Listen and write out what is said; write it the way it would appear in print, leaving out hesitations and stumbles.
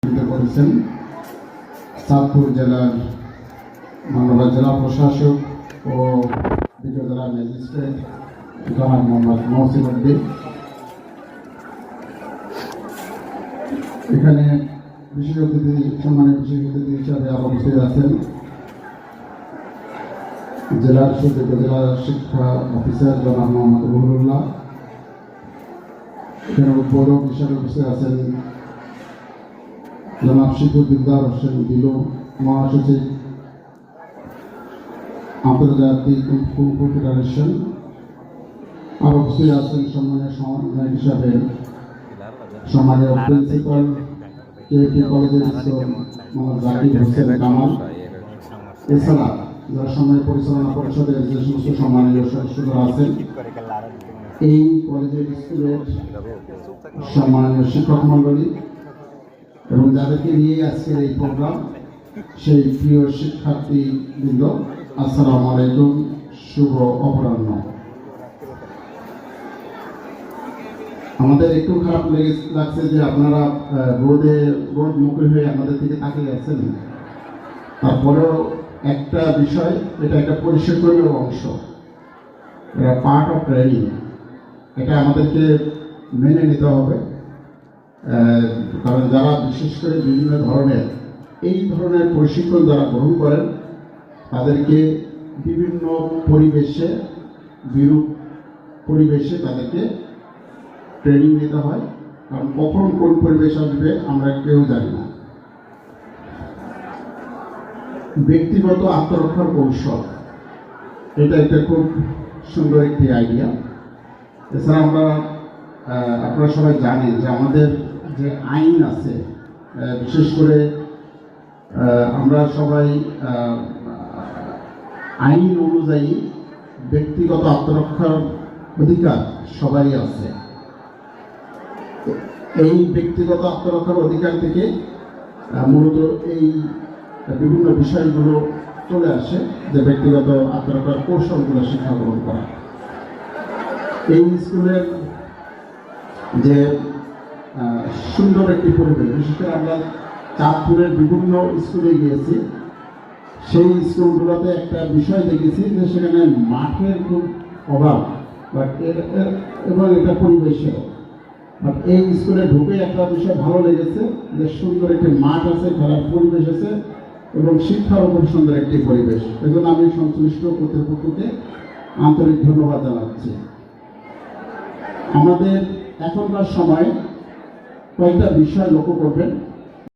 করেছেন চাঁদপুর জেলার মাননীয় জেলা প্রশাসক ও দ্বিতীয় জেলা ম্যাজিস্ট্রেট জনাব মোহাম্মদ মহসিন উদ্দিন। এখানে বিশেষ অতিথি সম্মানিত বিশেষ অতিথি হিসাবে আরো উপস্থিত আছেন জেলার জেলা শিক্ষা অফিসার জনাব মোহাম্মদ রুহুল্লাহ। এখানে উদ্বোধক হিসাবে উপস্থিত আছেন জনাব শিক্ষক দিলদার হোসেন দিলু, মহাসচিব আন্তর্জাতিক কুংফু ফেডারেশন। আর উপস্থিত আছেন সম্মানীয় সমন্বয়ক হিসাবে সম্মানীয় প্রিন্সিপাল কেটি কলেজের মোহাম্মদ জাকির হোসেন কামাল। এছাড়া যারা সময় পরিচালনা পরিষদের যে সমস্ত সম্মানীয় সদস্যরা আছেন, এই কলেজের স্কুলের সম্মানীয় শিক্ষক মন্ডলী এবং যাদেরকে নিয়ে আজকের এই প্রোগ্রাম, সেই প্রিয় শিক্ষার্থীবৃন্দ, আসসালামু আলাইকুম, শুভ অপরাহ্ন। আমাদের একটু খারাপ লাগছে যে আপনারা রোদ মুখী হয়ে আমাদের দিকে তাকিয়ে আছেন। তারপরেও একটা বিষয়, এটা একটা পরিষ্কারের অংশ, এটা পার্ট অফ ট্রেনিং, এটা আমাদেরকে মেনে নিতে হবে। কারণ যারা বিশেষ করে বিভিন্ন ধরনের এই ধরনের প্রশিক্ষণ যারা গ্রহণ করেন, তাদেরকে বিভিন্ন পরিবেশে বিরূপ পরিবেশে তাদেরকে ট্রেনিং নিতে হয়। কারণ কখন কোন পরিবেশ আসবে আমরা কেউ জানি না। ব্যক্তিগত আত্মরক্ষার কৌশল, এটা একটা খুব সুন্দর একটি আইডিয়া। এছাড়া আপনারা সবাই জানেন যে আমাদের যে আইন আছে, বিশেষ করে আমরা সবাই আইন অনুযায়ী ব্যক্তিগত আত্মরক্ষার অধিকার সবাই আছে। এই ব্যক্তিগত আত্মরক্ষার অধিকার থেকে মূলত এই বিভিন্ন বিষয়গুলো চলে আসে, যে ব্যক্তিগত আত্মরক্ষার কৌশলগুলো শিক্ষা গ্রহণ করা। এই স্কুলের যে সুন্দর একটি পরিবেশ, বিশেষ করে আমরা চাঁদপুরের বিভিন্ন স্কুলে গিয়েছি, সেই স্কুলগুলোতে একটা বিষয় দেখেছি যে সেখানে মাঠের খুব অভাব, এবং এটা পরিবেশের। বাট এই স্কুলে ঢুকে একটা বিষয় ভালো লেগেছে যে সুন্দর একটি মাঠ আছে, খেলার পরিবেশ আছে এবং শিক্ষার উপর সুন্দর একটি পরিবেশ। এজন্য আমি সংশ্লিষ্ট কর্তৃপক্ষকে আন্তরিক ধন্যবাদ জানাচ্ছি। আমাদের এখনকার সময় কয়েকটা বিষয় লক্ষ্য করবেন।